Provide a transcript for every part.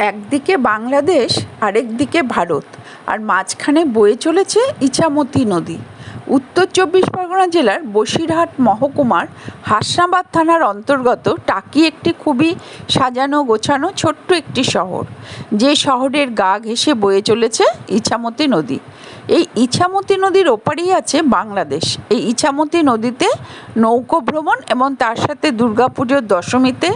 একদিকে বাংলাদেশ আরেকদিকে ভারত আর মাঝখানে বয়ে চলেছে ইছামতি নদী। উত্তর চব্বিশ পরগনা জেলার বসিরহাট মহকুমার হাসনাবাদ থানার অন্তর্গত টাকি একটি খুবই সাজানো গোছানো ছোট্ট একটি শহর, যে শহরের গা ঘেঁষে বয়ে চলেছে ইছামতি নদী। এই ইছামতি নদীর ওপারেই আছে বাংলাদেশ। এই ইছামতি নদীতে নৌকো ভ্রমণ এবং তার সাথে দুর্গাপুজোর দশমীতে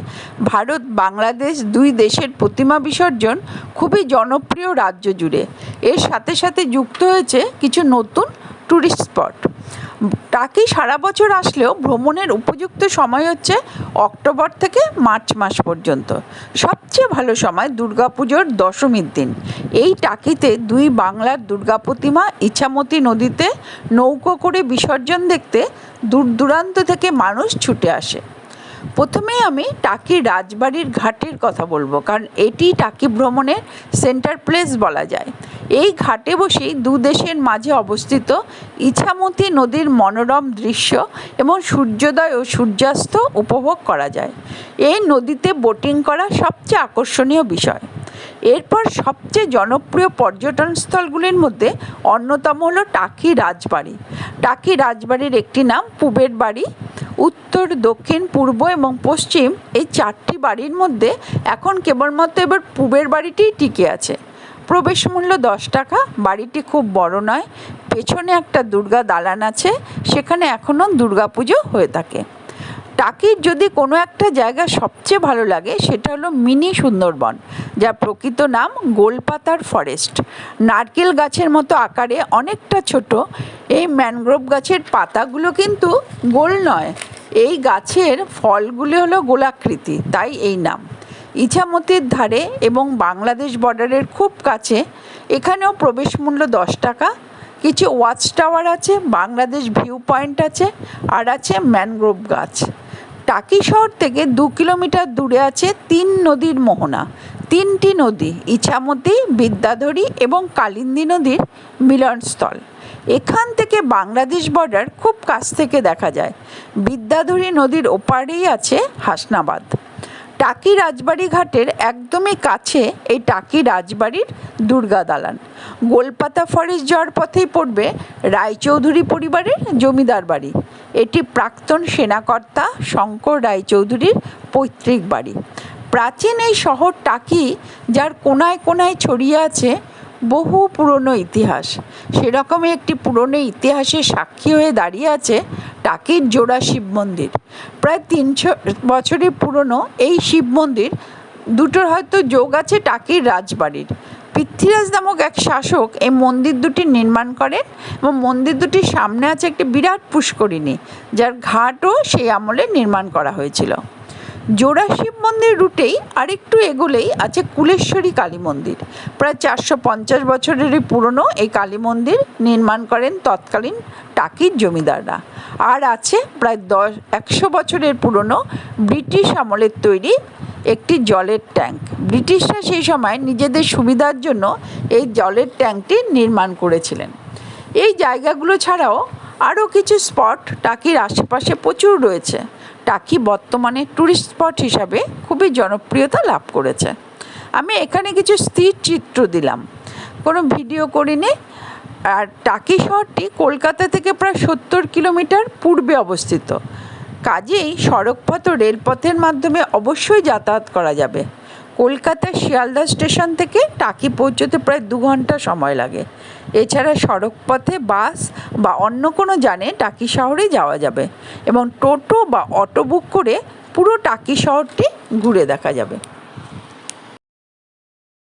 ভারত বাংলাদেশ দুই দেশের প্রতিমা বিসর্জন খুবই জনপ্রিয় রাজ্য জুড়ে। এর সাথে সাথে যুক্ত হয়েছে কিছু নতুন ট্যুরিস্ট স্পট। টাকি সারা বছর আসলেও ভ্রমণের উপযুক্ত সময় হচ্ছে অক্টোবর থেকে মার্চ মাস পর্যন্ত। সবচেয়ে ভালো সময় দুর্গাপুজোর দশমীর দিন। এই টাকিতে দুই বাংলার দুর্গা প্রতিমা ইছামতি নদীতে নৌকো করে বিসর্জন দেখতে দূর দূরান্ত থেকে মানুষ ছুটে আসে। প্রথমেই আমি টাকির রাজবাড়ির ঘাটের কথা বলবো, কারণ এটি টাকি ভ্রমণের সেন্টার প্লেস বলা যায়। এই ঘাটে বসেই দু দেশের মাঝে অবস্থিত ইছামতি নদীর মনোরম দৃশ্য এবং সূর্যোদয় ও সূর্যাস্ত উপভোগ করা যায়। এই নদীতে বোটিং করা সবচেয়ে আকর্ষণীয় বিষয়। এরপর সবচেয়ে জনপ্রিয় পর্যটন স্থলগুলির মধ্যে অন্যতম হলো টাকি রাজবাড়ি। টাকি রাজবাড়ির একটি নাম পূবের বাড়ি। উত্তর, দক্ষিণ, পূর্ব এবং পশ্চিম এই চারটি বাড়ির মধ্যে এখন কেবলমাত্র এবার পূবের বাড়িটিই টিকে আছে। প্রবেশ মূল্য 10 টাকা। বাড়িটি খুব বড় নয়। পেছনে একটা দুর্গা দালান আছে, সেখানে এখনও দুর্গাপুজো হয়ে থাকে। টাকির যদি কোনো একটা জায়গা সবচেয়ে ভালো লাগে সেটা হলো মিনি সুন্দরবন, যার প্রকৃত নাম গোলপাতার ফরেস্ট। নারকেল গাছের মতো আকারে অনেকটা ছোট এই ম্যানগ্রোভ গাছের পাতাগুলো কিন্তু গোল নয়, এই গাছের ফলগুলি হলো গোলাকৃতি, তাই এই নাম। ইছামতির ধারে এবং বাংলাদেশ বর্ডারের খুব কাছে। এখানেও প্রবেশ মূল্য 10 টাকা। কিছু ওয়াচ টাওয়ার আছে, বাংলাদেশ ভিউ পয়েন্ট আছে, আর আছে ম্যানগ্রোভ গাছ। টাকি শহর থেকে 2 কিলোমিটার দূরে আছে 3 নদীর মোহনা। 3টি নদী ইছামতি, বিদ্যাধরী এবং কালিন্দী নদীর মিলনস্থল। এখান থেকে বাংলাদেশ বর্ডার খুব কাছ থেকে দেখা যায়। বিদ্যাধরী নদীর ওপারেই আছে হাসনাবাদ। টাকি রাজবাড়ি ঘাটের একদমই কাছে এই টাকি রাজবাড়ির দুর্গা দালান। গোলপাতা ফরেস্ট যাওয়ার পথেই পড়বে রায়চৌধুরী পরিবারের জমিদার বাড়ি। এটি প্রাক্তন সেনাকর্তা শঙ্কর রায়চৌধুরীর পৈতৃক বাড়ি। প্রাচীন এই শহর টাকি, যার কোনায় কোনায় ছড়িয়ে আছে বহু পুরনো ইতিহাস, সেরকমই একটি পুরনো ইতিহাসের সাক্ষী হয়ে দাঁড়িয়ে আছে টাকির জোড়া শিব মন্দির। প্রায় 300 বছরের পুরনো এই শিব মন্দির দুটোর হয়তো যোগ আছে টাকির রাজবাড়ির। পৃথ্বীরাজ নামক এক শাসক এই মন্দির দুটি নির্মাণ করেন এবং মন্দির দুটির সামনে আছে একটি বিরাট পুষ্করিণী, যার ঘাটও সেই আমলে নির্মাণ করা হয়েছিল। জোড়া শিব মন্দির রুটেই আরেকটু এগোলেই আছে কুলেশ্বরী কালী মন্দির। প্রায় 450 বছরেরই পুরনো এই কালী মন্দির নির্মাণ করেন তৎকালীন টাকির জমিদাররা। আর আছে প্রায় 100 বছরের পুরনো ব্রিটিশ আমলের তৈরি একটি জলের ট্যাঙ্ক। ব্রিটিশরা সেই সময় নিজেদের সুবিধার জন্য এই জলের ট্যাঙ্কটি নির্মাণ করেছিলেন। এই জায়গাগুলো ছাড়াও আরও কিছু স্পট টাকির আশেপাশে প্রচুর রয়েছে। টাকি বর্তমানে ট্যুরিস্ট স্পট হিসাবে খুবই জনপ্রিয়তা লাভ করেছে। আমি এখানে কিছু স্থির চিত্র দিলাম, কোনো ভিডিও করিনি। আর টাকি শহরটি কলকাতা থেকে প্রায় 70 কিলোমিটার পূর্বে অবস্থিত। কাজেই সড়কপথ ও রেলপথের মাধ্যমে অবশ্যই যাতায়াত করা যাবে। কলকাতার শিয়ালদা স্টেশন থেকে টাকি পৌঁছতে প্রায় 2 ঘন্টা সময় লাগে। এছাড়া সড়কপথে বাস বা অন্য কোনো যানে টাকি শহরে যাওয়া যাবে এবং টোটো বা অটো বুক করে পুরো টাকি শহরটি ঘুরে দেখা যাবে।